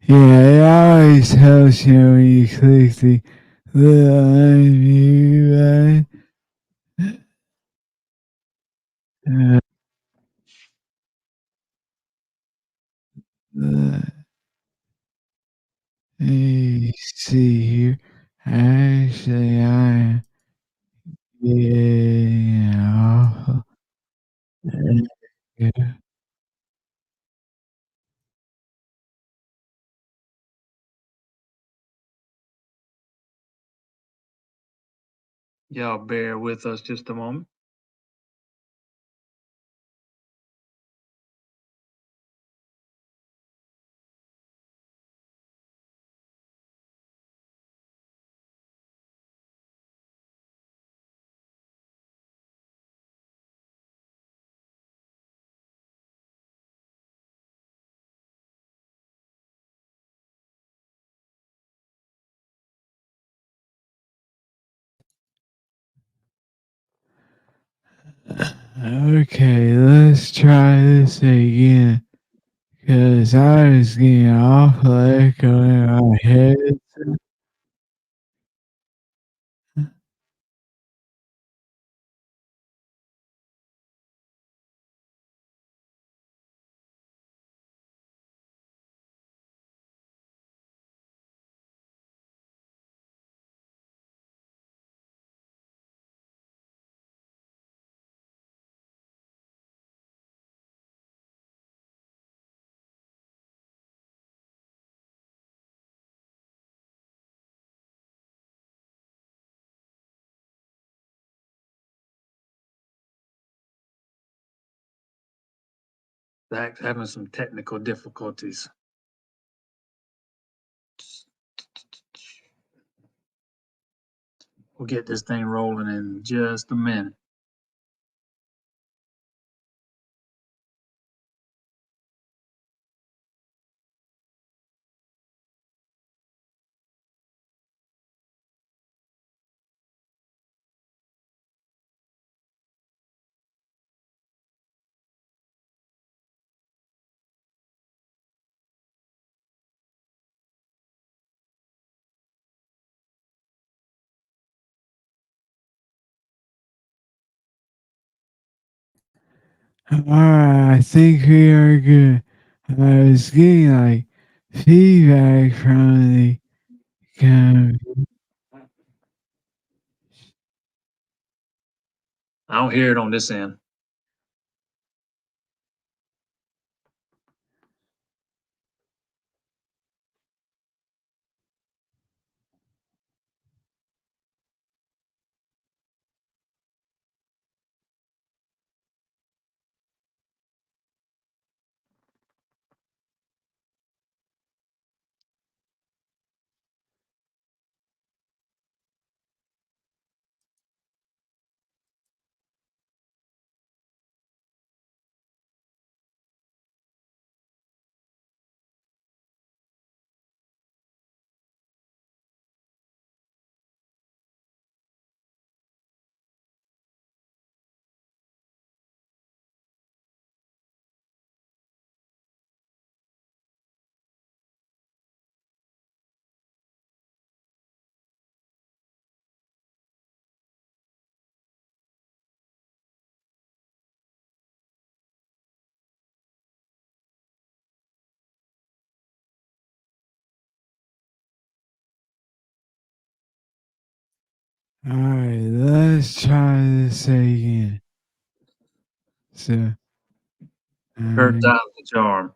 Yeah, it always helps you when you click the little unmute button. Let me see here. Actually, I am off. Yeah. Y'all bear with us just a moment. Okay, let's try this again. Cause I was getting awful echo in my head. Zach's having some technical difficulties. We'll get this thing rolling in just a minute. Alright, I think we are good. I was getting like feedback from the camera. I don't hear it on this end. Alright, let's try this again. So, Third um, time's the charm.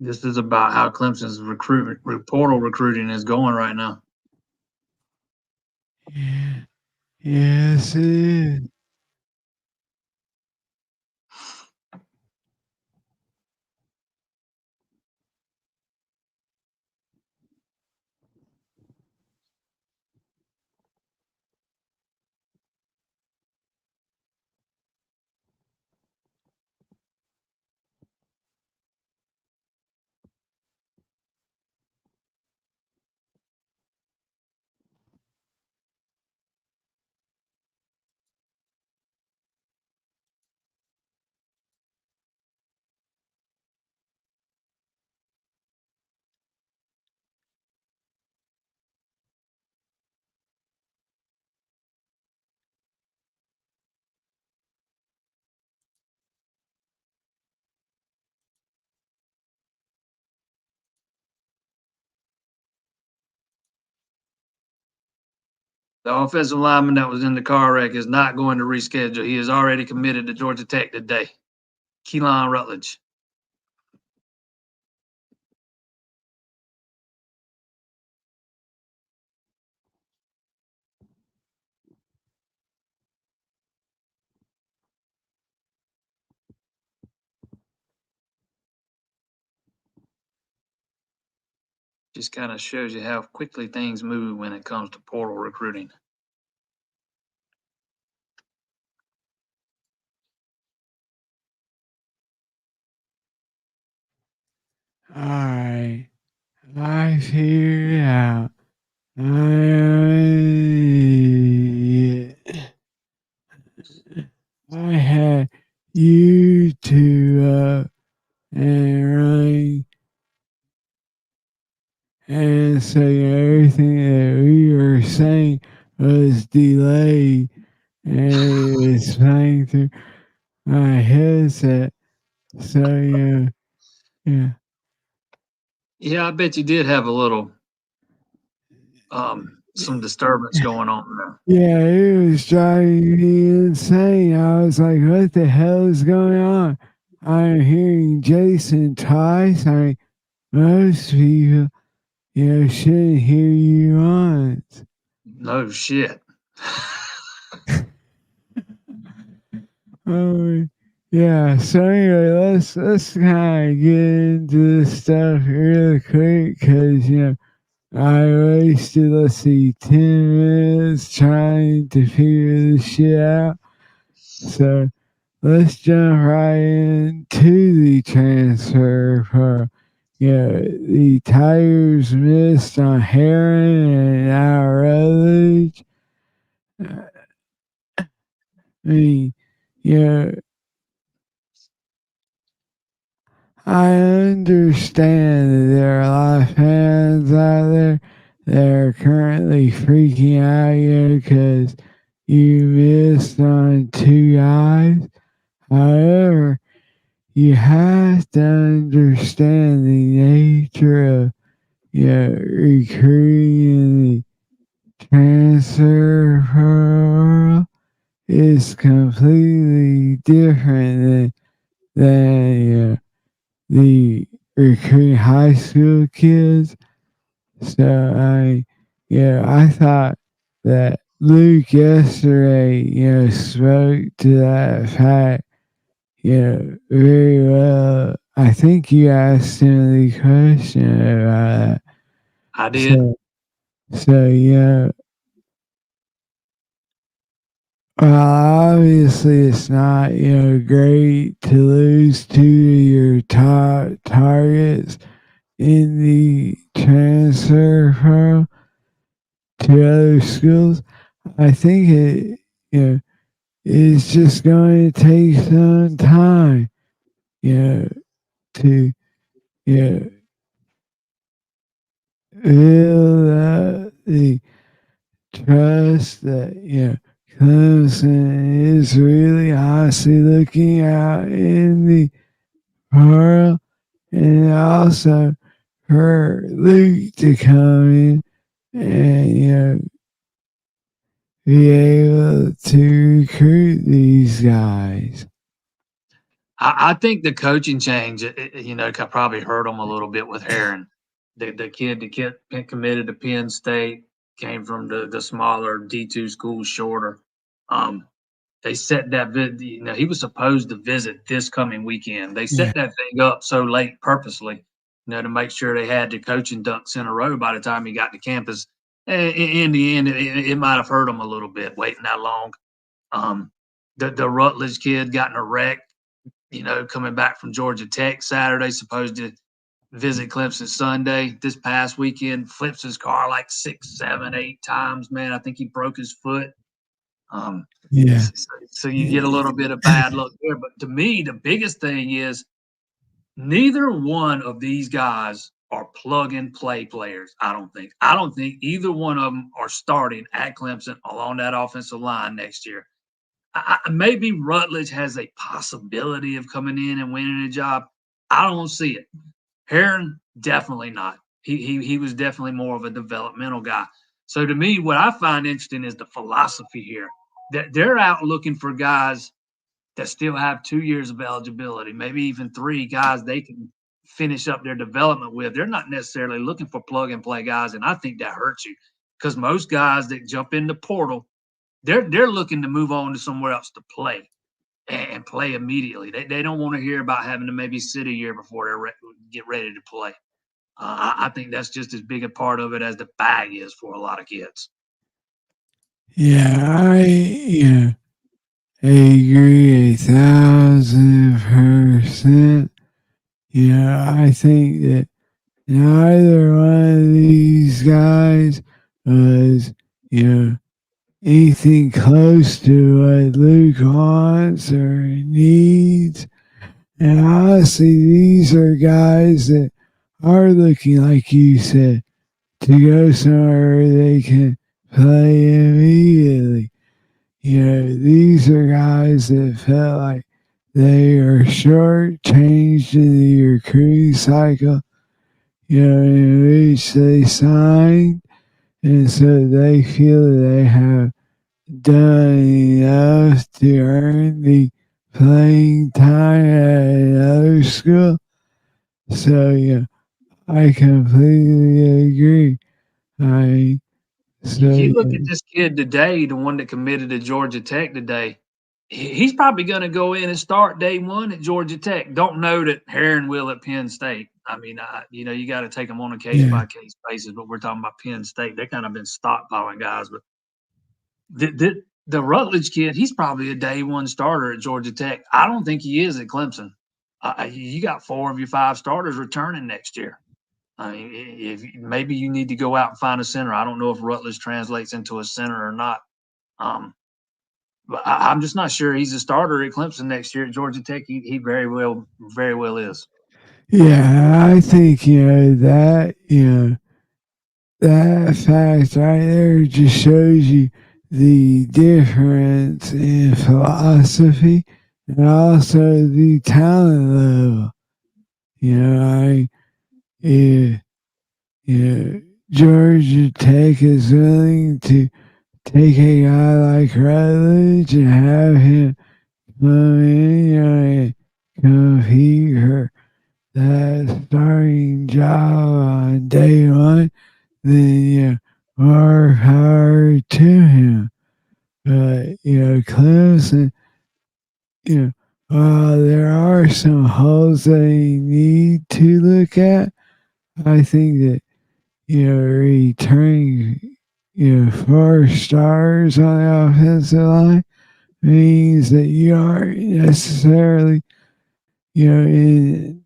This is about how Clemson's portal recruiting is going right now. Yeah. Yes, it is. The offensive lineman that was in the car wreck is not going to reschedule. He is already committed to Georgia Tech today. Keelan Rutledge. Just kind of shows you how quickly things move when it comes to portal recruiting. Alright. I figured it out. I had YouTube up and running, and so everything that we were saying was delayed, and it was playing through my headset. So yeah. Yeah, I bet you did have a little some disturbance going on there. Yeah, it was driving me insane. I was like, what the hell is going on? I'm hearing Jason twice. Most people, shouldn't hear you once. No shit. Oh, yeah. So anyway, let's kind of get into this stuff real quick because I wasted, let's see, 10 minutes trying to figure this shit out. So let's jump right into the transfer for the Tigers missed on Heron and now Rutledge. I mean, yeah, I understand that there are a lot of fans out there that are currently freaking out, because you missed on two guys. However, you have to understand the nature of recruiting in the transfer portal is completely different than the recruiting high school kids. So I thought that Luke yesterday, spoke to that fact, very well. I think you asked him the question about that. I did. So, so obviously it's not, great to lose two of your top targets in the transfer from to other schools. I think it, is just going to take some time, to, build the trust that, Clemson is really honestly looking out in the world, and also for Luke to come in and be able to recruit these guys. I think the coaching change, probably hurt them a little bit with Heron. The kid committed to Penn State, came from the smaller D2 school, shorter. Um, they set that he was supposed to visit this coming weekend. They Yeah, set that thing up so late purposely, to make sure they had the coaching ducks in a row by the time he got to campus. In the end, it might have hurt him a little bit waiting that long. Um, the Rutledge kid got in a wreck, coming back from Georgia Tech Saturday, supposed to visit Clemson Sunday. This past weekend, flips his car like 6, 7, 8 times. Man, I think he broke his foot. Um, yeah, so you get a little bit of bad luck there. But to me, the biggest thing is neither one of these guys are plug and play players. I don't think. I don't think either one of them are starting at Clemson along that offensive line next year. Maybe Rutledge has a possibility of coming in and winning a job. I don't see it. Heron, definitely not. He was definitely more of a developmental guy. So to me, what I find interesting is the philosophy here. That they're out looking for guys that still have 2 years of eligibility, maybe even 3 guys they can finish up their development with. They're not necessarily looking for plug and play guys, and I think that hurts you because most guys that jump in the portal, they're looking to move on to somewhere else to play and play immediately. They don't want to hear about having to maybe sit a year before get ready to play. I think that's just as big a part of it as the bag is for a lot of kids. yeah. I agree 1,000%. I think that neither one of these guys was, you know, anything close to what Luke wants or needs. And honestly, these are guys that are looking, like you said, to go somewhere where they can play immediately. These are guys that felt like they are short-changed in the recruiting cycle, in which they signed, and so they feel that they have done enough to earn the playing time at another school. So, I completely agree. I so You look yeah, at this kid today, the one that committed to Georgia Tech today. He's probably going to go in and start day one at Georgia Tech. Don't know that Heron will at Penn State. I mean, you got to take them on a case yeah, by case basis. But we're talking about Penn State. They kind of been stockpiling guys. But the Rutledge kid, he's probably a day one starter at Georgia Tech. I don't think he is at Clemson. You got 4 of your 5 starters returning next year. I mean, if maybe you need to go out and find a center. I don't know if Rutledge translates into a center or not. But I'm just not sure he's a starter at Clemson next year at Georgia Tech. He very well is. yeah. I think that fact right there just shows you the difference in philosophy and also the talent level. I if Georgia Tech is willing to take a guy like Rutledge and have him come in, and compete for that starting job on day one, then more power to him. But Clemson, while there are some holes they need to look at, I think that returning 4 stars on the offensive line means that you aren't necessarily in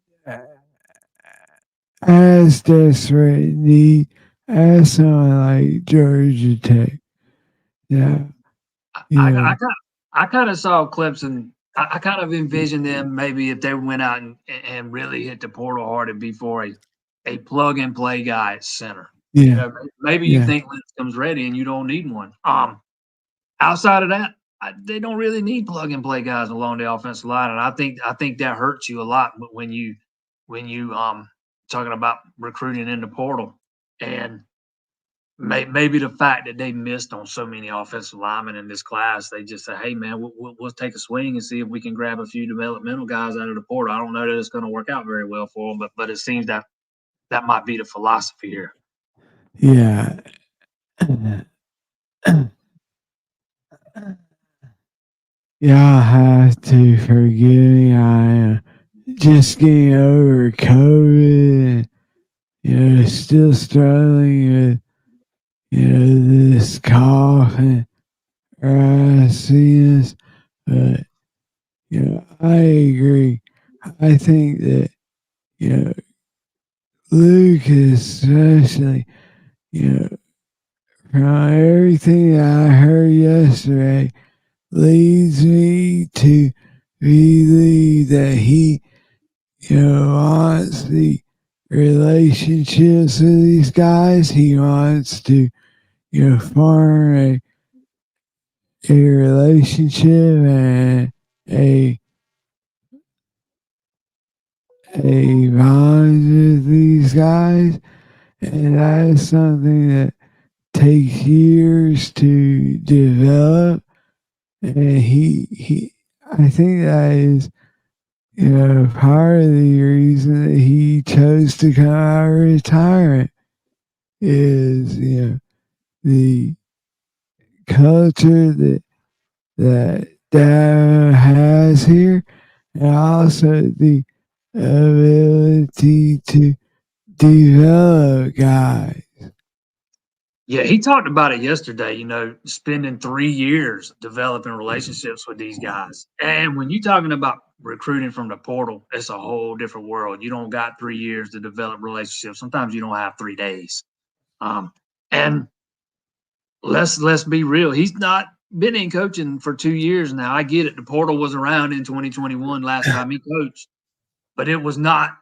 as desperate need as someone like Georgia Tech. Yeah, I yeah, I kind I kind of saw Clemson. I kind of envisioned them maybe if they went out and really hit the portal hard and be for a plug and play guy at center. yeah, Maybe you yeah, think Lincom's ready and you don't need one. Outside of that, they don't really need plug and play guys along the offensive line, and I think that hurts you a lot when you talking about recruiting in the portal. And maybe the fact that they missed on so many offensive linemen in this class, they just say, "Hey, man, we'll take a swing and see if we can grab a few developmental guys out of the portal." I don't know that it's going to work out very well for them, but it seems that that might be the philosophy here. Yeah. Y'all have to forgive me. I am just getting over COVID. Still struggling with, this cough and rassiness. But, I agree. I think that, you know, Lucas, especially, you know, from everything that I heard yesterday, leads me to believe that he, wants the relationships with these guys. He wants to, form a relationship and a bond with these guys. And that is something that takes years to develop. And I think that is, part of the reason that he chose to come out of retirement is, the culture that Dad has here, and also the ability to develop guys. Yeah, he talked about it yesterday, spending 3 years developing relationships with these guys. And when you're talking about recruiting from the portal, it's a whole different world. You don't got 3 years to develop relationships. Sometimes you don't have 3 days. And let's be real. He's not been in coaching for 2 years now. I get it. The portal was around in 2021 last time he coached, but it was not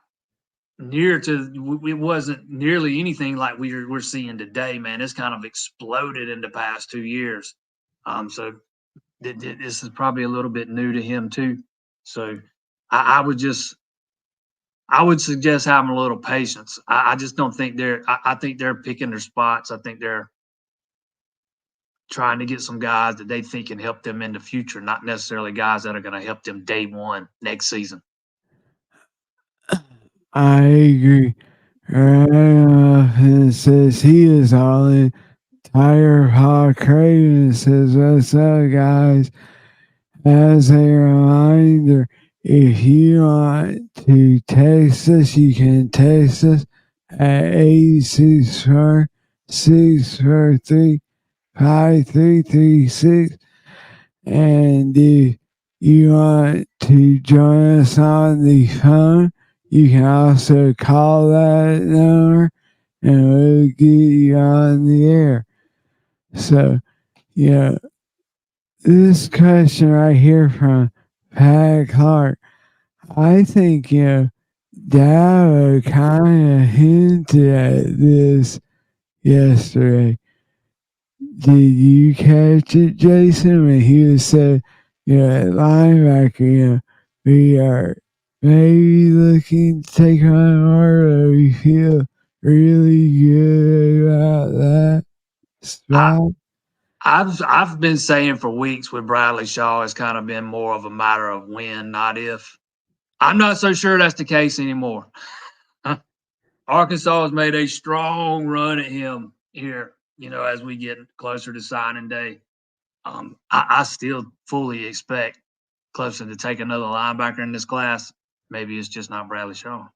it wasn't nearly anything like we're seeing today, man. It's kind of exploded in the past 2 years. So this is probably a little bit new to him too. So I would suggest having a little patience. I just don't think I think they're picking their spots. I think they're trying to get some guys that they think can help them in the future, not necessarily guys that are going to help them day one next season. I agree. And it says he is all in. Tyler Paul Craven says, "What's up, guys? As a reminder, if you want to text us, you can text us at 864 643 5336. And if you want to join us on the phone, you can also call that number and we'll get you on the air." So, this question right here from Pat Clark, I think, Dabo kind of hinted at this yesterday. Did you catch it, Jason, when he was said, at linebacker, we are maybe looking to take on more, but we feel really good about that spot? I've been saying for weeks with Bradley Shaw, it's kind of been more of a matter of when, not if. I'm not so sure that's the case anymore. Arkansas has made a strong run at him here, as we get closer to signing day. I still fully expect Clemson to take another linebacker in this class. Maybe it's just not Bradley Shaw.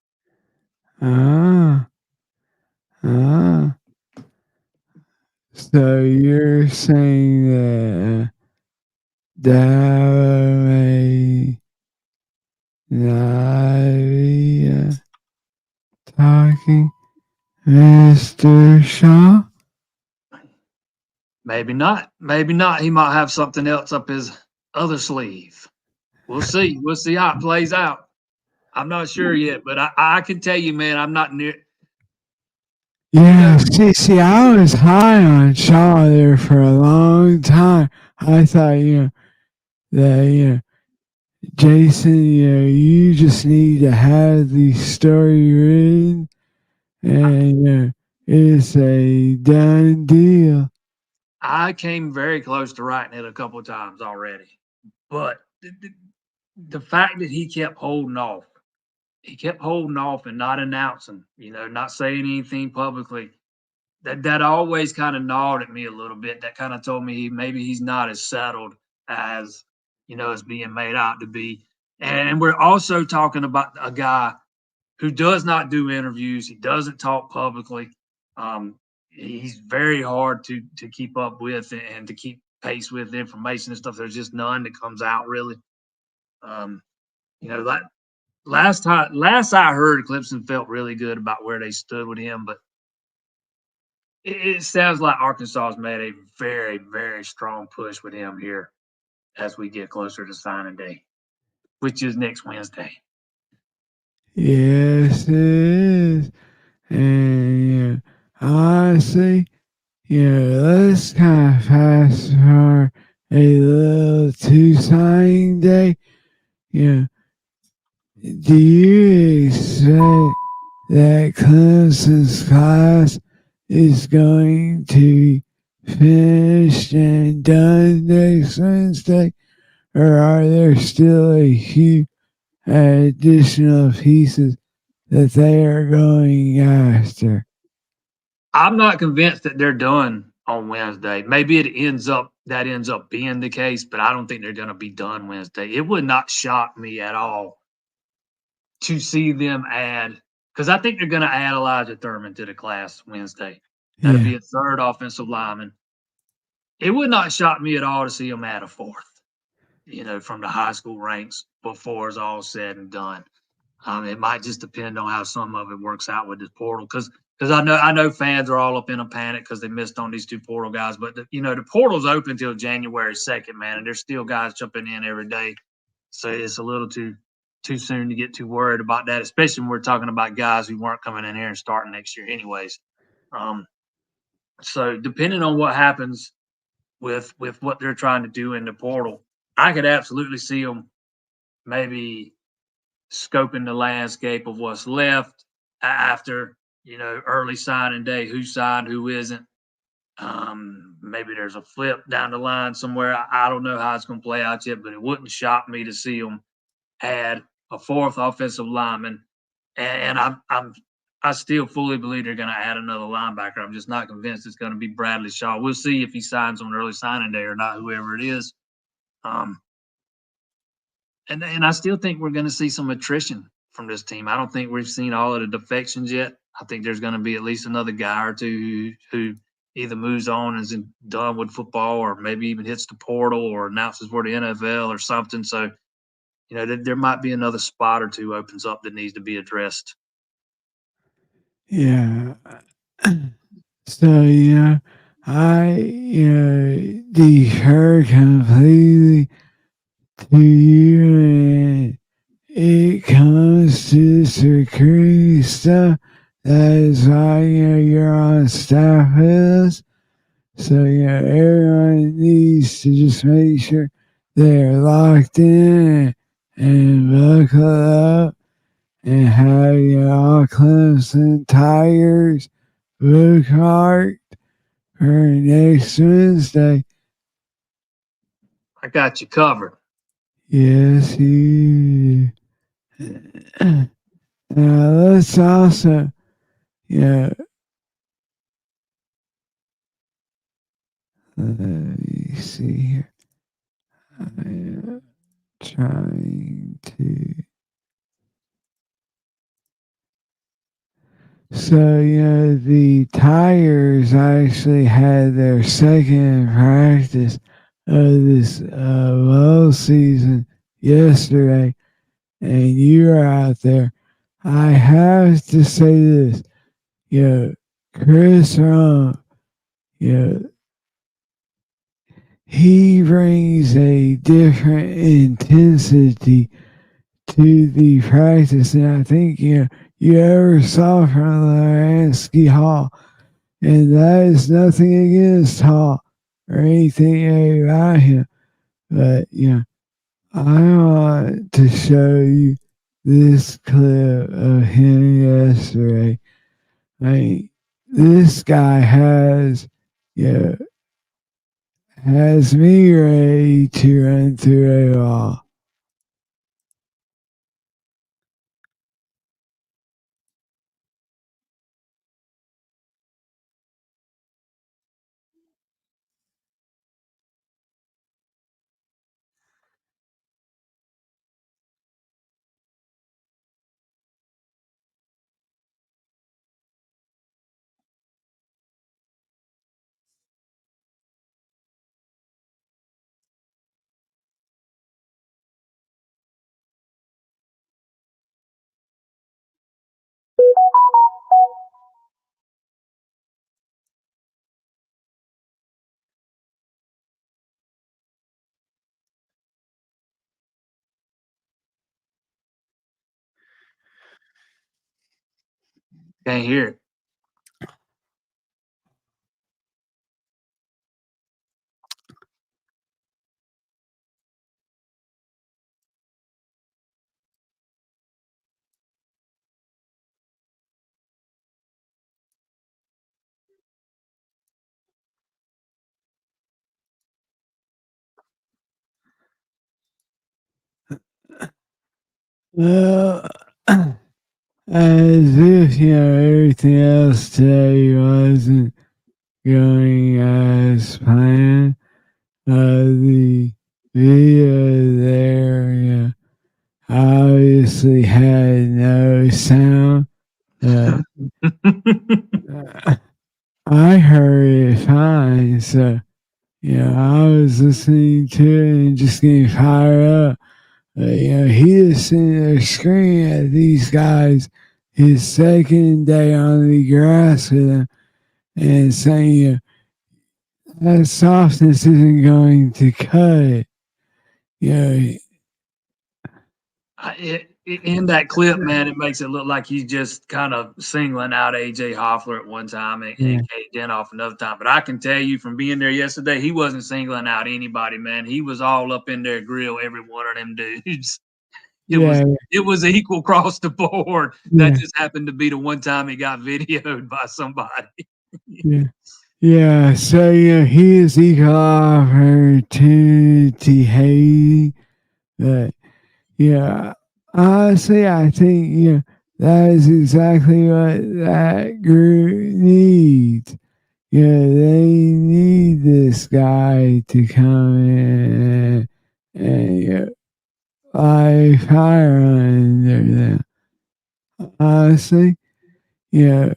Ah. Ah. So you're saying that Dabo may not be talking, Mr. Shaw? Maybe not. Maybe not. He might have something else up his other sleeve. We'll see. We'll see how it plays out. I'm not sure yet, but I can tell you, man, I'm not near. Yeah, see, I was high on Shaw there for a long time. I thought, that, Jason, you just need to have the story written, and it's a done deal. I came very close to writing it a couple of times already, but the fact that he kept holding off and not announcing, not saying anything publicly. That always kind of gnawed at me a little bit. That kind of told me maybe he's not as settled as as being made out to be. And we're also talking about a guy who does not do interviews. He doesn't talk publicly. He's very hard to keep up with and to keep pace with information and stuff. There's just none that comes out really. Um, that last I heard, Clemson felt really good about where they stood with him, but it sounds like Arkansas has made a very, very strong push with him here as we get closer to signing day, which is next Wednesday. Yes, it is. And honestly, let's kind of fast forward a little to signing day. Yeah, do you expect that Clemson's class is going to be finished and done next Wednesday? Or are there still a few additional pieces that they are going after? I'm not convinced that they're done on Wednesday. Maybe that ends up being the case, but I don't think they're going to be done Wednesday. It would not shock me at all to see them add, because I think they're going to add Elijah Thurman to the class Wednesday. That'll be Yeah, a third offensive lineman. It would not shock me at all to see them add a fourth, from the high school ranks before it's all said and done. It might just depend on how some of it works out with this portal, because I know fans are all up in a panic because they missed on these two portal guys, but the portal's open till January 2nd, man, and there's still guys jumping in every day, so it's a little too soon to get too worried about that, especially when we're talking about guys who weren't coming in here and starting next year anyways. Um, so depending on what happens with what they're trying to do in the portal, I could absolutely see them maybe scoping the landscape of what's left after early signing day, who signed, who isn't. Maybe there's a flip down the line somewhere. I don't know how it's going to play out yet, but it wouldn't shock me to see them add a fourth offensive lineman. And I still fully believe they're going to add another linebacker. I'm just not convinced it's going to be Bradley Shaw. We'll see if he signs on early signing day or not, whoever it is. Um, and I still think we're going to see some attrition from this team. I don't think we've seen all of the defections yet. I think there's going to be at least another guy or two who either moves on and is done with football, or maybe even hits the portal or announces for the NFL or something. So, there might be another spot or two opens up that needs to be addressed. yeah. So, I, defer completely to you, and it comes to this recruiting stuff. That is why, you're on staff with us. So, everyone needs to just make sure they're locked in and buckle up and have your all Clemson Tigers bookmarked for next Wednesday. I got you covered. Yes, you. Now, let's also, yeah, let me see here. I'm trying to. So, the Tigers actually had their second practice of this bowl season yesterday, and you were out there. I have to say this, Chris Rom, you he brings a different intensity to the practice, and I think you ever saw from Laransky Hall. And that is nothing against Hall or anything about him, but I want to show you this clip of him yesterday. I mean, this guy yeah, has me ready to run through a wall. Can't hear it. Well, as if everything else today wasn't going as planned. The video there, obviously had no sound. Uh, I heard it fine, so I was listening to it and just getting fired up. He is sitting there screaming at these guys his second day on the grass with them and saying, that softness isn't going to cut it. You know, In that clip, man, it makes it look like he's just kind of singling out AJ Hoffler at one time yeah, and Kate Denoff another time. But I can tell you from being there yesterday, he wasn't singling out anybody, man. He was all up in their grill, every one of them dudes. It was yeah, it was equal across the board. That yeah, just happened to be the one time he got videoed by somebody. yeah. Yeah, so he is equal opportunity hating, but honestly, I think that is exactly what that group needs. They need this guy to come in and light fire under them. Honestly, yeah,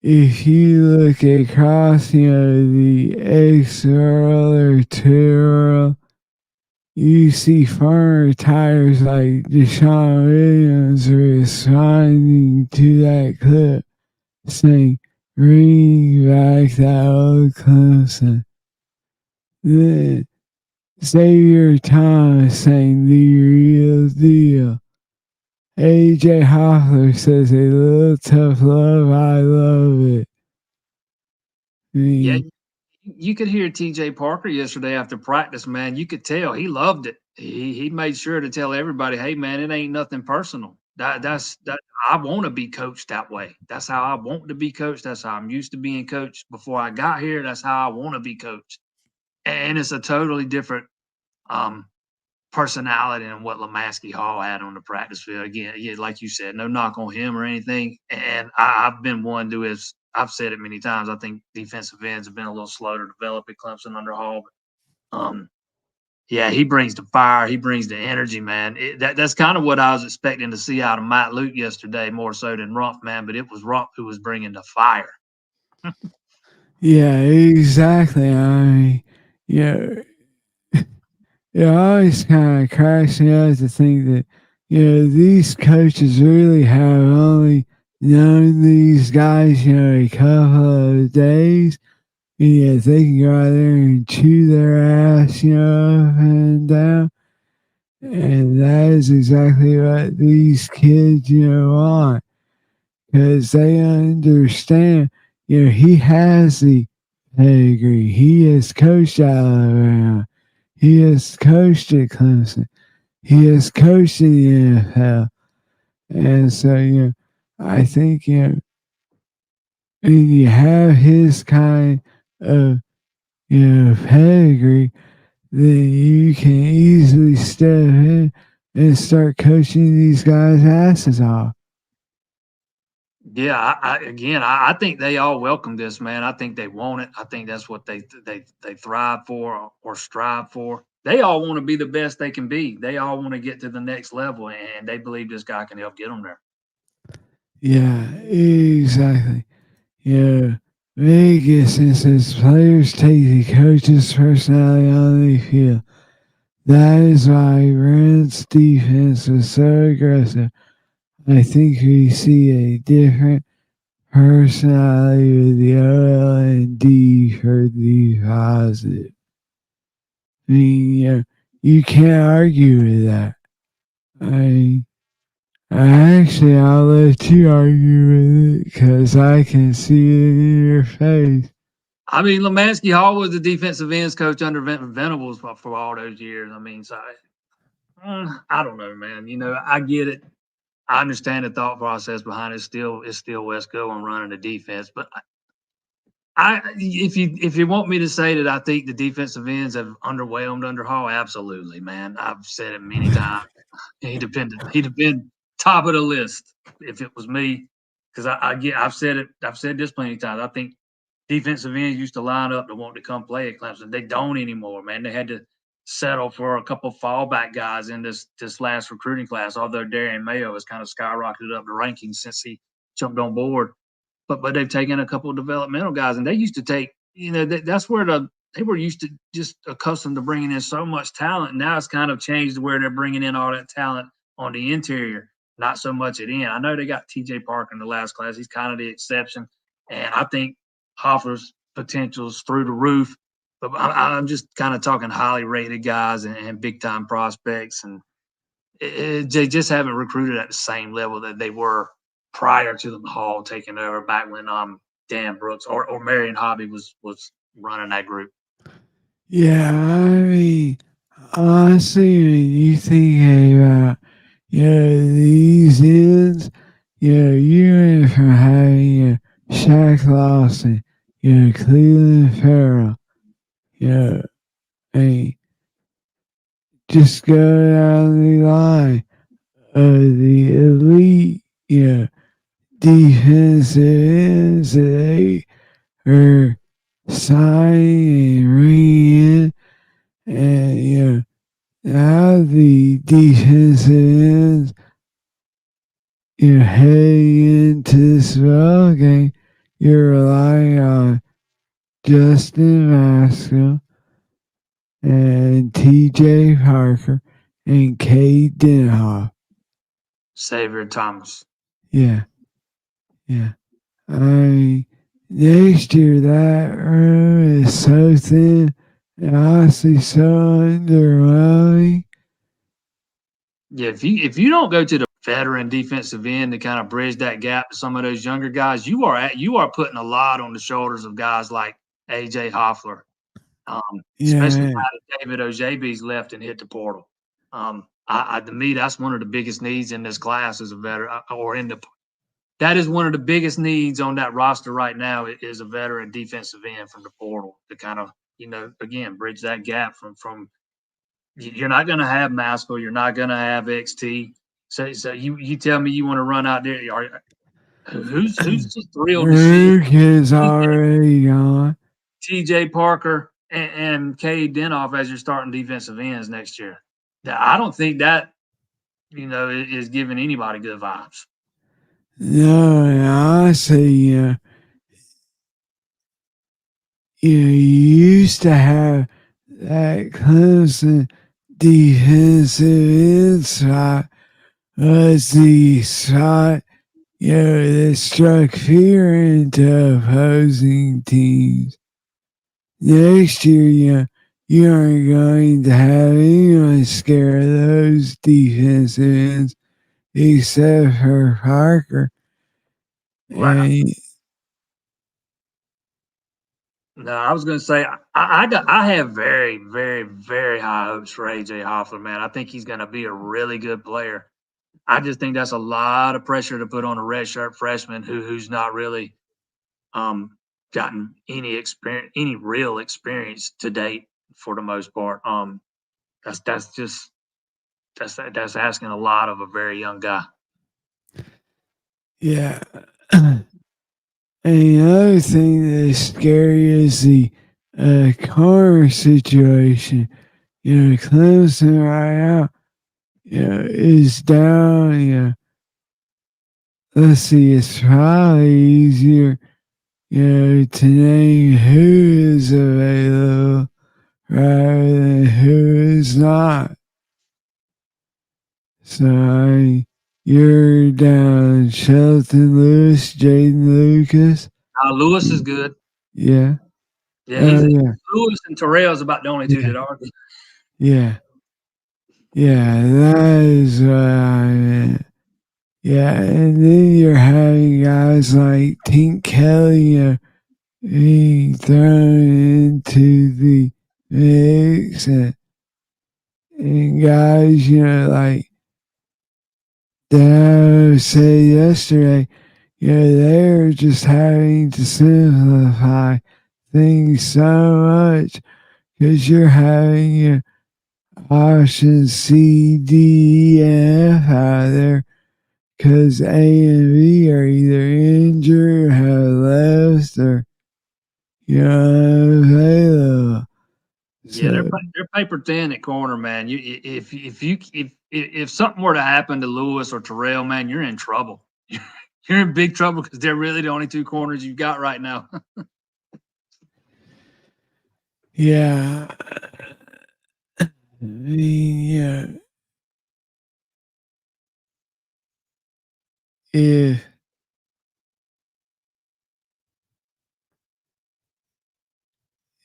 if you look across, the X world or two world, you see farmer tires like Deshaun Williams responding to that clip saying, bring back that old Clemson. Then Xavier Thomas saying the real deal. AJ Hoffler says a little tough love, I love it. I Yeah, mean, you could hear TJ Parker yesterday after practice, man. You could tell he loved it. He made sure to tell everybody, "Hey, man, it ain't nothing personal. That I want to be coached that way. That's how I want to be coached. That's how I'm used to being coached before I got here. That's how I want to be coached." And it's a totally different um, personality than what Lamansky Hall had on the practice field. Again, yeah, like you said, no knock on him or anything. And I've been one to is I've said it many times. I think defensive ends have been a little slow to develop at Clemson under Hall. But, yeah, he brings the fire. He brings the energy, man. That's kind of what I was expecting to see out of Matt Luke yesterday, more so than Rumpf, man. But it was Rumpf who was bringing the fire. yeah, exactly. I mean, yeah, it always kind of cracks me up to think that, these coaches really have only known these guys, a couple of days. And yet they can go out there and chew their ass, up and down. And that is exactly what these kids, want. Because they understand, he has the pedigree. He has coached Alabama. He has coached at Clemson. He has coached in the NFL. And so, I think, and you have his kind of pedigree, then you can easily step in and start coaching these guys' asses off. Yeah, I think they all welcome this, man. I think they want it. I think that's what they thrive for or strive for. They all want to be the best they can be. They all want to get to the next level, and they believe this guy can help get them there. Yeah, exactly. Yeah, Vegas says players take the coach's personality on the field. That is why Brent's defense was so aggressive. I think we see a different personality with the OL and D for the positive. I mean, you can't argue with that. I I'll let you argue with it because I can see it in your face. I mean, Lemansky Hall was the defensive ends coach under Venables for all those years. I mean, so I don't know, man. I get it. I understand the thought process behind it. It's still West Cohen running the defense, but if you want me to say that I think the defensive ends have underwhelmed under Hall, absolutely, man. I've said it many times. He'd have been top of the list if it was me, because I've said this plenty of times. I think defensive ends used to line up to want to come play at Clemson. They don't anymore, man. They had to settle for a couple fallback guys in this last recruiting class. Although Darian Mayo has kind of skyrocketed up the rankings since he jumped on board, but they've taken a couple of developmental guys, and they used to take, that's where they were used to just accustomed to bringing in so much talent. Now it's kind of changed to where they're bringing in all that talent on the interior, not so much at end. I know they got T.J. Parker in the last class; he's kind of the exception, and I think Hoffer's potential is through the roof. But I'm just kind of talking highly rated guys and big time prospects, and they just haven't recruited at the same level that they were prior to the Hall taking over back when Dan Brooks or Marion Hobby was running that group. Yeah, I mean, honestly, when you think about, these ends, you went from having, Shaq Lawson, Cleveland Farrell, yeah, I mean, just go down the line of the elite, defensive ends that they are signing and bringing in, and, now the defensive ends, heading into this ball game, you're relying on Justin Maskell and T.J. Parker and Cade Denhoff. Xavier Thomas. Yeah, yeah. I mean, next year that room is so thin and honestly so underwhelming. Yeah, if you don't go to the veteran defensive end to kind of bridge that gap to some of those younger guys, you are putting a lot on the shoulders of guys like AJ Hoffler, especially Yeah, now that David Ojebi's left and hit the portal. To me, that's one of the biggest needs in this class as a veteran, or in the that is one of the biggest needs on that roster right now is a veteran defensive end from the portal to kind of, again, bridge that gap from you're not going to have Maskell, you're not going to have XT. So you tell me you want to run out there. Who's just thrilled to see Rook is already gone. TJ Parker and Cade Denoff as your starting defensive ends next year? I don't think that is giving anybody good vibes. No, and honestly, you used to have that Clemson defensive end spot was the spot, that struck fear into opposing teams. Next year, you aren't going to have anyone scared of those defensive ends except for Parker. Right. And No, I was going to say I have very, very, very high hopes for AJ Hoffler, man. I think he's going to be a really good player. I just think that's a lot of pressure to put on a redshirt freshman who's not really gotten any real experience to date for the most part. That's just that's asking a lot of a very young guy. Yeah. And the other thing that's scary is the car situation. Clemson right now, is down. Let's see, it's probably easier, to name who is available rather than who is not. So you're down Shelton Lewis, Jaden Lucas. Lewis is good. Yeah. Yeah, Oh yeah. Lewis and Terrell's about the only two Yeah. that are good. Yeah. Yeah. That is what I meant. Yeah. And then you're having guys like Tink Kelly, being thrown into the mix, and guys, like Dad said yesterday, they're just having to simplify things so much because you're having options C, D, and F out there because A and B are either injured, have left, or available. Yeah, So they're paper thin at corner, man. If something were to happen to Lewis or Terrell, man, you're in trouble. You're in big trouble because they're really the only two corners you've got right now. yeah, I mean, if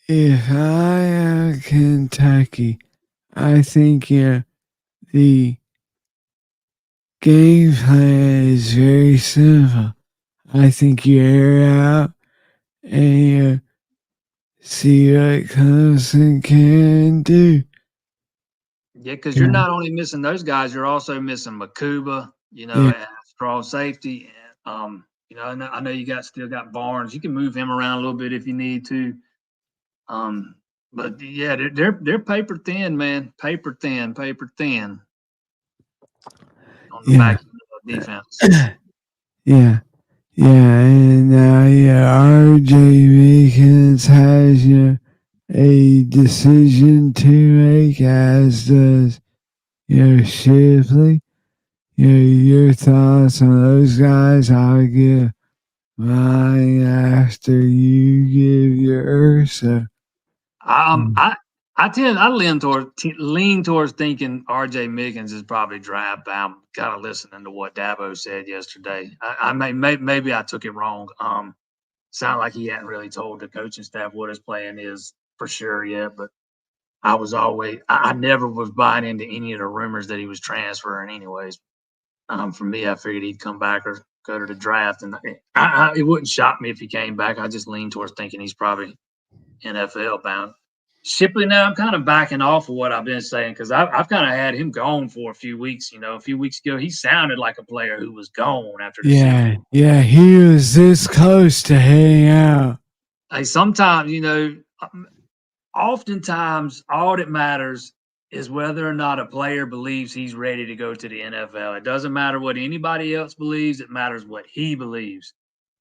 if I am Kentucky, I think the game plan is very simple. I think you air out and see what Clemson can do. Yeah, because you're Yeah, not only missing those guys, you're also missing Makuba, yeah, at strong safety. And, I know you still got Barnes. You can move him around a little bit if you need to. Um, but yeah, they're paper thin, man. Paper thin on the yeah, back end of defense. yeah, yeah. And now, RJ Mickens has a decision to make, as does Shipley. Your thoughts on those guys? I'll give mine after you give yours. So, Um, I I lean towards thinking R.J. Miggins is probably draft bound. Kind of listening to what Dabo said yesterday. Maybe I took it wrong. Sound like he hadn't really told the coaching staff what his plan is for sure yet. But I never was buying into any of the rumors that he was transferring. Anyways, for me, I figured he'd come back or go to the draft, and it wouldn't shock me if he came back. I just lean towards thinking he's probably NFL bound. Shipley, now I'm kind of backing off of what I've been saying because I've kind of had him gone for a few weeks. A few weeks ago, he sounded like a player who was gone after the season. yeah, he was this close to heading out. Hey, sometimes, oftentimes all that matters is whether or not a player believes he's ready to go to the NFL. It doesn't matter what anybody else believes, it matters what he believes.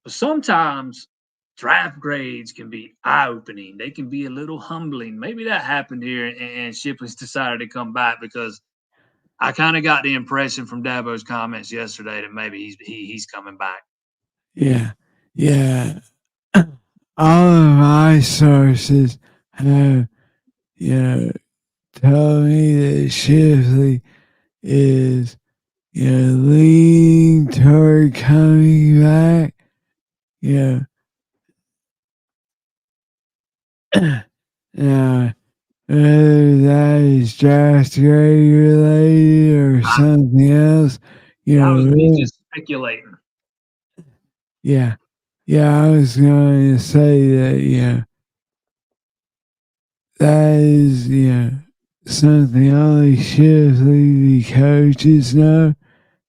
But sometimes draft grades can be eye-opening. They can be a little humbling. Maybe that happened here, and Shipley's decided to come back because I kind of got the impression from Dabo's comments yesterday that maybe he's coming back. Yeah, yeah. All of my sources have, told me that Shipley is, leaning toward coming back. Yeah. Now, whether that is draft grade related or something else, That was me really, just speculating. yeah, yeah, I was going to say that, that is, something only Shipley, the coaches know,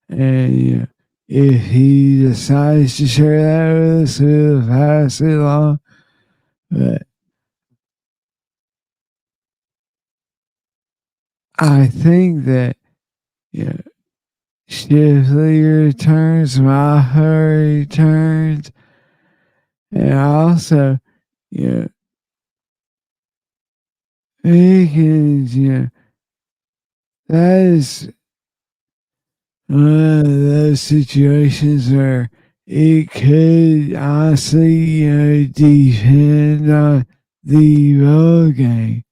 and if he decides to share that with us, we'll pass it along. But I think that, you know, Shipley returns, Maher returns, and also, you know, Higgins, you know, that is one of those situations where it could honestly, depend on the road game.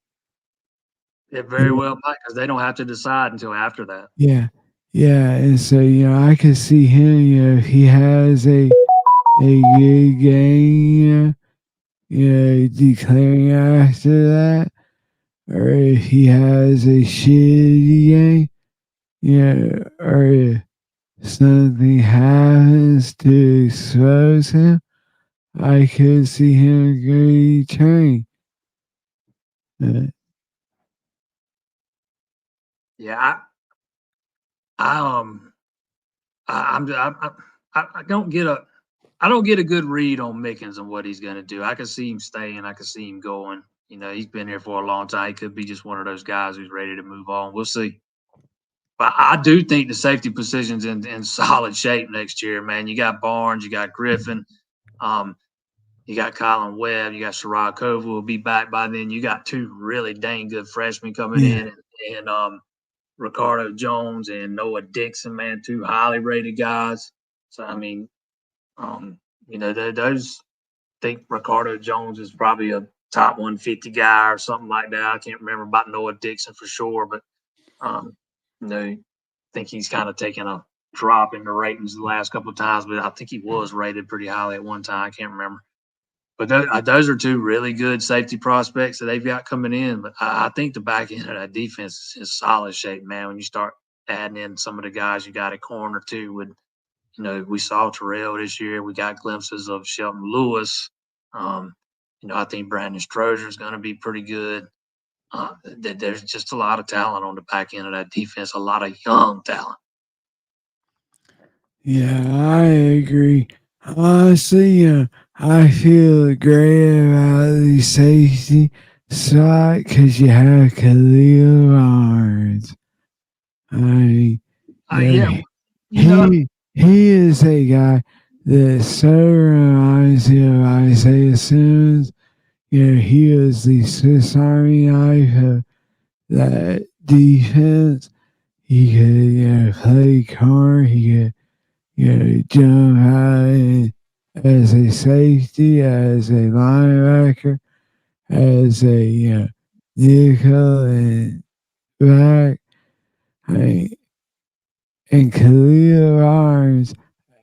It very well might, because they don't have to decide until after that. Yeah, yeah, and so I could see him. If he has a good game, declaring after that, or if he has a shitty game, or if something happens to expose him, I could see him returning. Uh, Yeah, I I don't get a good read on Mickens and what he's going to do. I can see him staying. I can see him going. He's been here for a long time. He could be just one of those guys who's ready to move on. We'll see. But I do think the safety position's in solid shape next year, man. You got Barnes, you got Griffin, um, you got Colin Webb, you got Sherrod Cove will be back by then. You got two really dang good freshmen coming yeah, in, and Ricardo Jones and Noah Dixon, man, two highly rated guys. So I mean, um, those think Ricardo Jones is probably a top 150 guy or something like that. I can't remember about Noah Dixon for sure, but um, I think he's kind of taken a drop in the ratings the last couple of times, but I think he was rated pretty highly at one time. I can't remember. But those are two really good safety prospects that they've got coming in. But I think the back end of that defense is solid shape, man. When you start adding in some of the guys you got at corner too, with we saw Terrell this year. We got glimpses of Shelton Lewis. Um, I think Brandon Strozier is going to be pretty good. There's just a lot of talent on the back end of that defense, a lot of young talent. yeah, I agree. Honestly, I feel great about the safety spot because you have Khalil Barnes. I mean, Yeah, yeah, you know, he is a guy that so reminds me of Isaiah Simmons. He was the Swiss Army knife of that defense. He could, play corner. He could, jump out as a safety, as a linebacker, as a, nickel and back. I mean, and Khalil Barnes,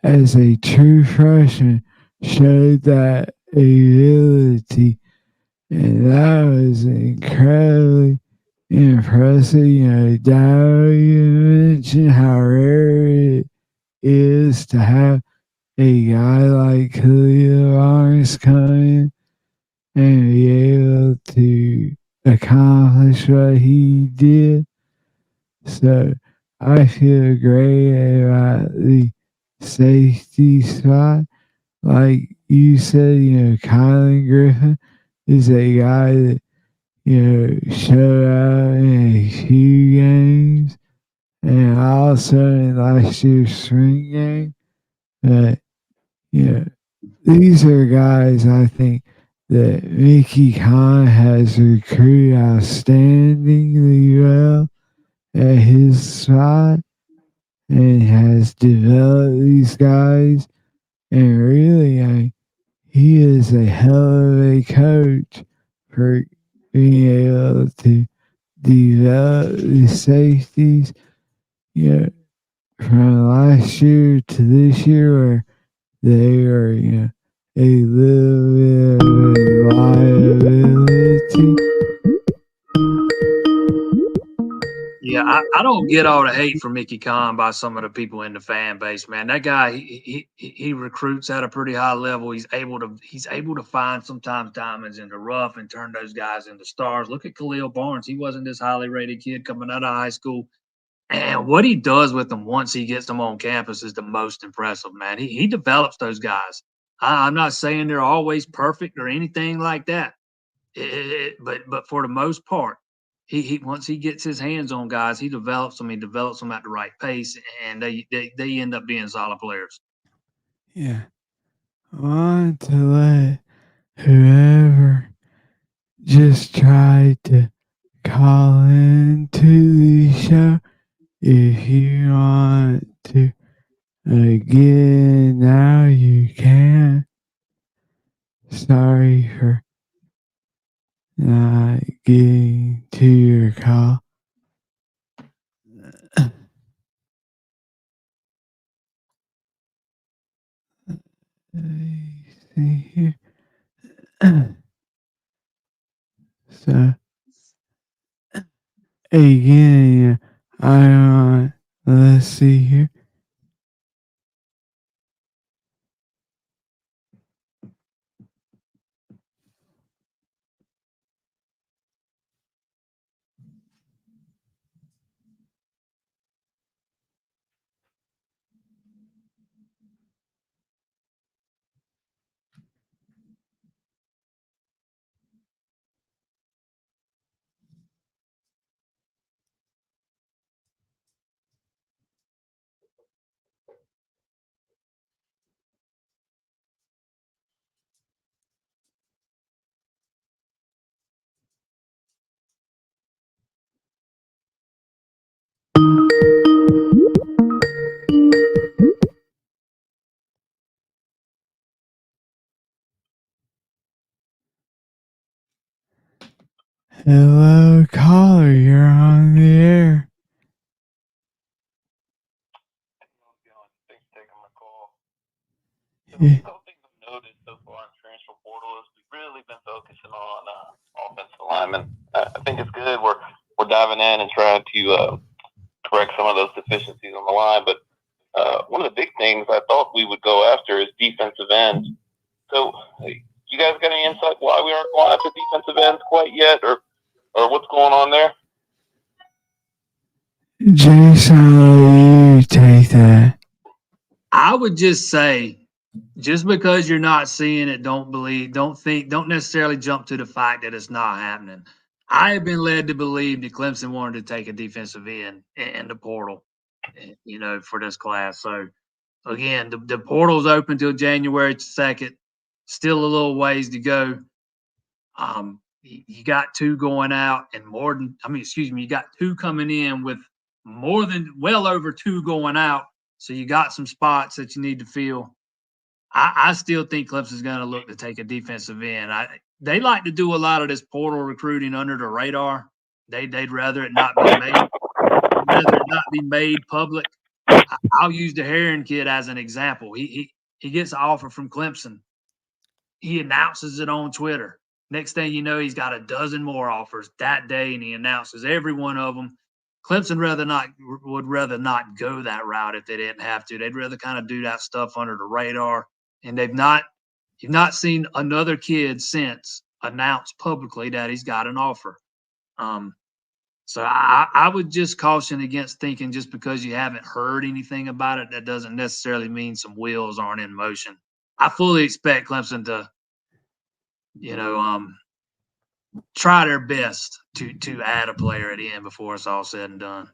as a true freshman, showed that ability, and that was incredibly impressive. Darryl, you mentioned how rare it is to have a guy like Khalil Barnes come in and be able to accomplish what he did. So I feel great about the safety spot. Like you said, Kylan Griffin is a guy that, showed out in a few games and also in last year's spring game. But, you know, these are guys I think that Mickey Khan has recruited outstandingly well at his spot and has developed these guys. And really, he is a hell of a coach for being able to develop the safeties. Yeah, from last year to this year, where they are, a little bit of a liability. yeah, I don't get all the hate for Mickey Khan by some of the people in the fan base, man. That guy, he recruits at a pretty high level. He's able to find sometimes diamonds in the rough and turn those guys into stars. Look at Khalil Barnes. He wasn't this highly rated kid coming out of high school. And what he does with them once he gets them on campus is the most impressive, man. He develops those guys. I'm not saying they're always perfect or anything like that, but for the most part, he once he gets his hands on guys, he develops them. He develops them at the right pace, and they end up being solid players. Yeah. I want to let whoever just tried to call into the show, if you want to again, now you can. Sorry for not getting to your call. Let me see here. So again, I want. Let's see here. Hello, caller. You're on the air. Thanks for taking my call. Yeah. A couple things I've noticed so far in transfer portal is we've really been focusing on offensive linemen. I think it's good. We're diving in and trying to correct some of those deficiencies on the line. But one of the big things I thought we would go after is defensive ends. So, you guys got any insight why we aren't going after defensive ends quite yet, or what's going on there? Jason, you take that. I would just say, just because you're not seeing it, don't necessarily jump to the fact that it's not happening. I have been led to believe that Clemson wanted to take a defensive end in the portal, for this class. So again, the portal's open till January 2nd. Still a little ways to go. You got two going out and you got two coming in with well over two going out. So you got some spots that you need to fill. I still think Clemson's going to look to take a defensive end. They like to do a lot of this portal recruiting under the radar. They'd rather it not be made public. I'll use the Heron kid as an example. He gets an offer from Clemson. He announces it on Twitter. Next thing you know, he's got a dozen more offers that day, and he announces every one of them. Clemson would rather not go that route if they didn't have to. They'd rather kind of do that stuff under the radar. And you've not seen another kid since announce publicly that he's got an offer. So I would just caution against thinking just because you haven't heard anything about it, that doesn't necessarily mean some wheels aren't in motion. I fully expect Clemson to, try their best to add a player at the end before it's all said and done.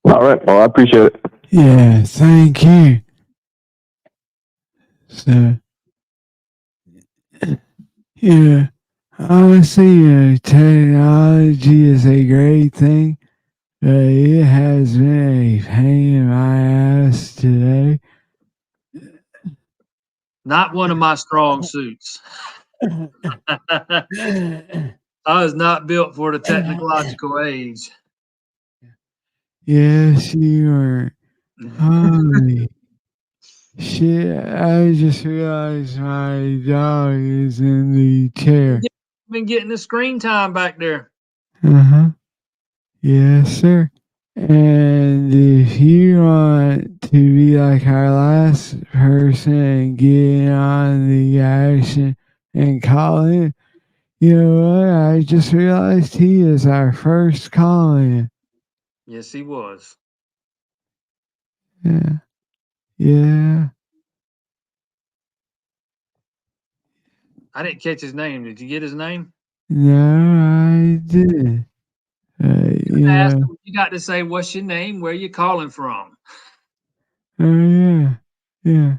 All right. Well, I appreciate it. Yeah, thank you. So, yeah, honestly, technology is a great thing, but it has been a pain in my ass today. Not one of my strong suits. I was not built for the technological age. Yes, you are. Holy shit, I just realized my dog is in the chair. Been getting the screen time back there. Uh-huh. Yes, sir. And if you want to be like our last person and get on the action and call in, You know what? I just realized he is our first call-in. Yes, he was. Yeah. Yeah. I didn't catch his name. Did you get his name? No, I did. I asked Yeah. him, you got to say, what's your name? Where you calling from? Oh, yeah. Yeah.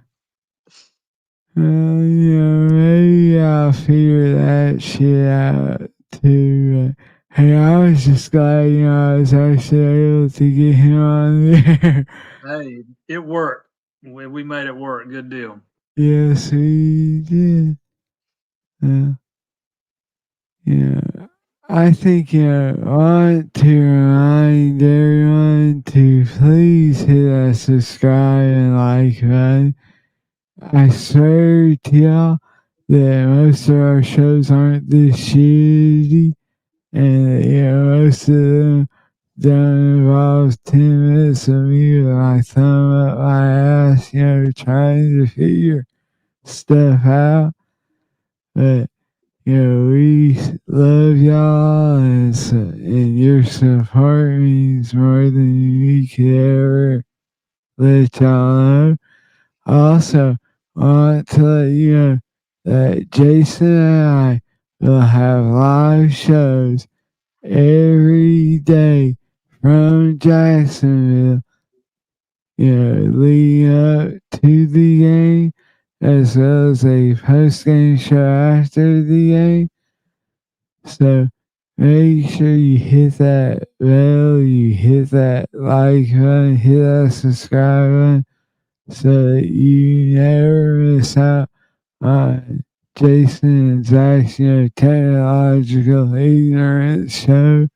Maybe I'll figure that shit out too. Hey, I was just glad, I was actually able to get him on there. Hey, it worked. We made it work. Good deal. Yes, we did. Uh, yeah. I think, I want to remind everyone to please hit that subscribe and like button. I swear to y'all that most of our shows aren't this shitty. And most of them don't involve 10 minutes of me with my thumb up my ass, trying to figure stuff out. But we love y'all, and your support means more than we could ever let y'all know. I also want to let you know that Jason and I will have live shows every day from Jacksonville, leading up to the game, as well as a post game show after the game. So make sure you hit that bell, you hit that like button, hit that subscribe button, so that you never miss out on Jason and Zach's, technological ignorance show.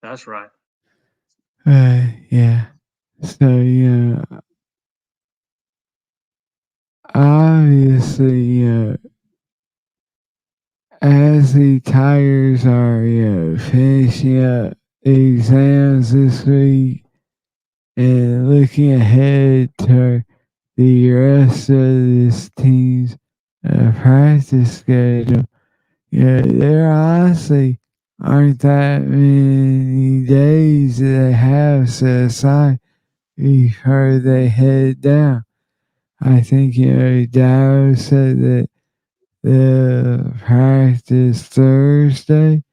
That's right. Yeah. So, obviously, as the Tigers are, finishing up exams this week and looking ahead to the rest of this team's practice schedule, there honestly aren't that many days that they have set aside before they head down. I think, Dow said that the practice Thursday,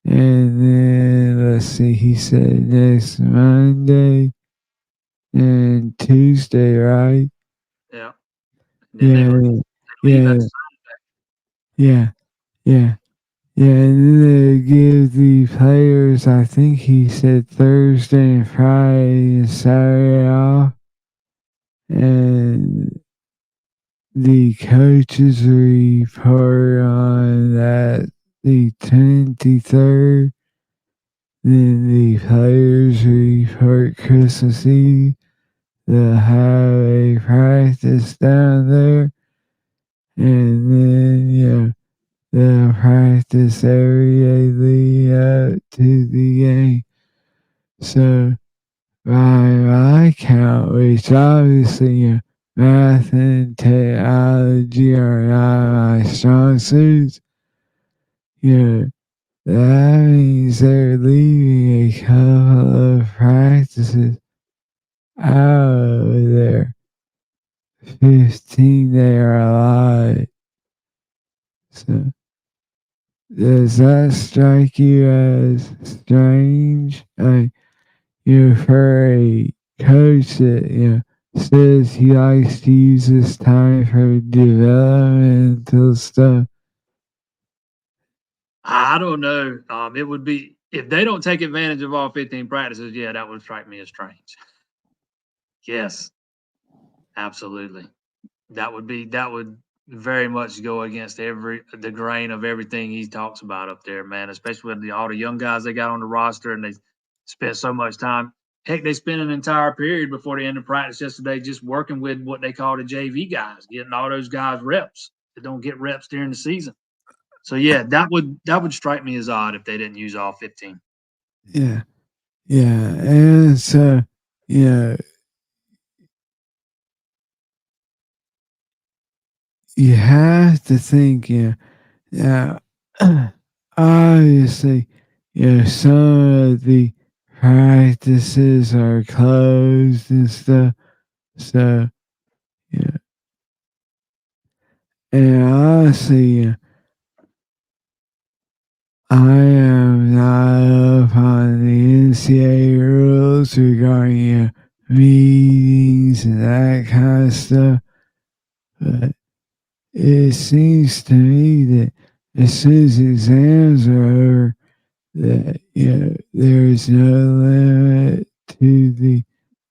and then let's see, he said next Monday and Tuesday, right? Yeah. And then Yeah, they leave yeah, at yeah, yeah. Yeah, and then they give the players, I think he said Thursday and Friday and Saturday off. And the coaches report on that the 23rd. Then the players report Christmas Eve. They'll have a practice down there. And then, they'll practice every day leading up to the game. So, by my count, which obviously, math and technology are not my strong suits, that means they're leaving a couple of practices out of their 15 they are alive. So, does that strike you as strange? For a coach that, says he likes to use this time for developmental stuff. I don't know. It would be if they don't take advantage of all 15 practices. Yeah, that would strike me as strange. Yes, absolutely. That would very much go against the grain of everything he talks about up there, man. Especially with all the young guys they got on the roster, and they spent so much time. Heck, they spent an entire period before the end of practice yesterday just working with what they call the JV guys, getting all those guys reps that don't get reps during the season. So yeah, that would strike me as odd if they didn't use all 15. Yeah. Yeah. And so, you you have to think, Yeah. Obviously, some of the practices are closed and stuff. So, yeah. And honestly, I am not up on the NCAA rules regarding meetings and that kind of stuff. But it seems to me that as soon as exams are over, that there is no limit to the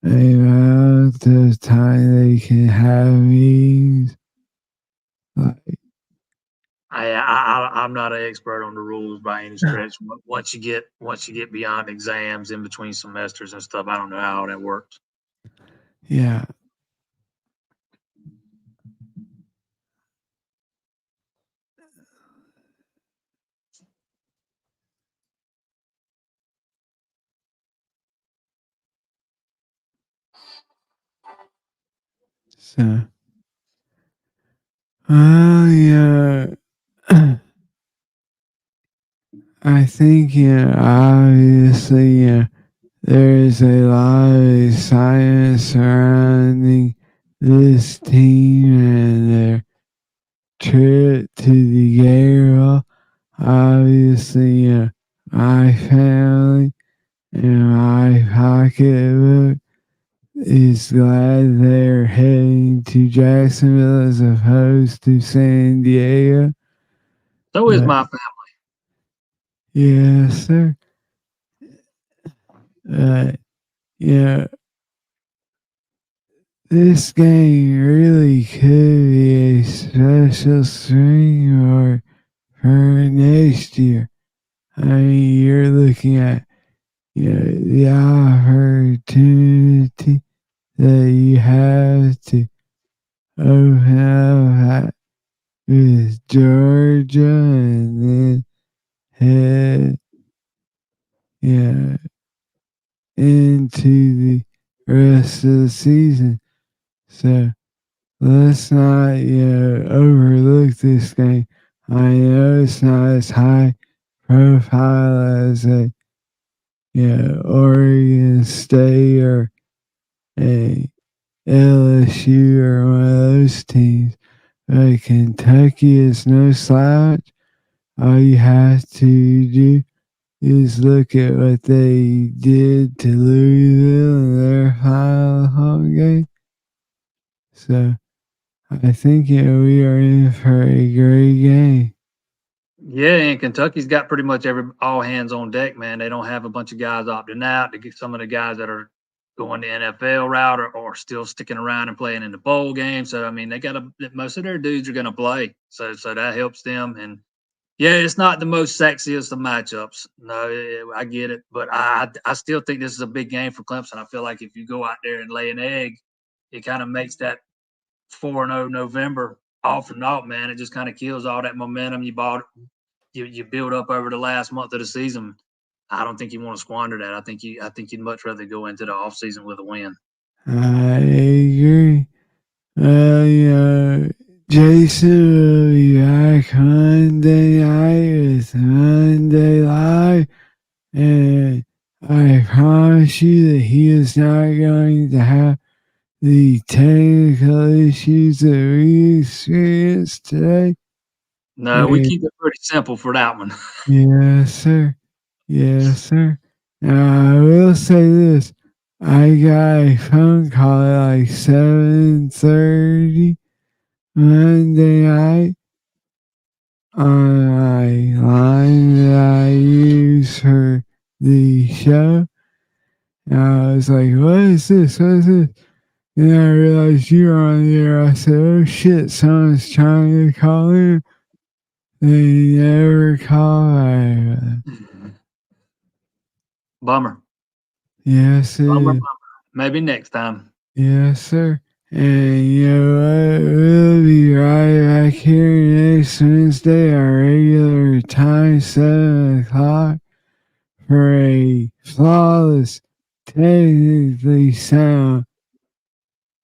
amount of time they can have meetings. Like, I'm not an expert on the rules by any stretch. Once you get beyond exams in between semesters and stuff, I don't know how that works. yeah. So, yeah. I think, obviously, there is a lot of excitement surrounding this team and their trip to the Gatorade. Obviously, my family and my pocketbook is glad they're heading to Jacksonville as opposed to San Diego. So is my family. Yes, sir. Uh, yeah, this game really could be a special swing or for next year. I mean, you're looking at the opportunity that you have to open up with Georgia and then head yeah into the rest of the season. So let's not overlook this game. I know it's not as high profile as a Oregon State or a LSU or one of those teams. But Kentucky is no slouch. All you have to do is look at what they did to Louisville in their final home game. So I think we are in for a great game. Yeah, and Kentucky's got pretty much all hands on deck, man. They don't have a bunch of guys opting out to get some of the guys that are going the NFL route or still sticking around and playing in the bowl game. So I mean, they got most of their dudes are going to play, so that helps them. And yeah, it's not the most sexiest of matchups. No, I get it, but I still think this is a big game for Clemson. I feel like if you go out there and lay an egg, it kind of makes that 4-0 November all for naught, man. It just kind of kills all that momentum you build up over the last month of the season. I don't think you want to squander that. I think you'd much rather go into the offseason with a win. I agree. Jason will be back Monday night with Monday Live, and I promise you that he is not going to have the technical issues that we experienced today. No, we keep it pretty simple for that one. Yes, sir. Yes, sir. Now, I will say this. I got a phone call at like 7:30 Monday night on my line that I use for the show. And I was like, what is this? What is this? And I realized you were on there. I said, oh shit, someone's trying to call in. They never call. Bummer. Yes, bummer. Maybe next time. Yes, sir. And you know what? We'll be right back here next Wednesday, our regular time, 7 o'clock, for a flawless, technically sound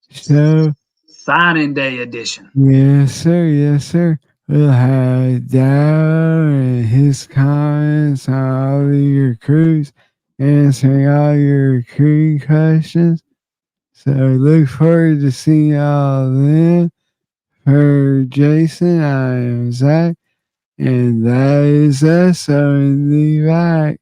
show. Signing day edition. Yes, sir. Yes, sir. we'll have Dow and his comments on all of your recruits, answering all your recruiting questions. So look forward to seeing y'all then. For Jason, I am Zach, and that is us in the back.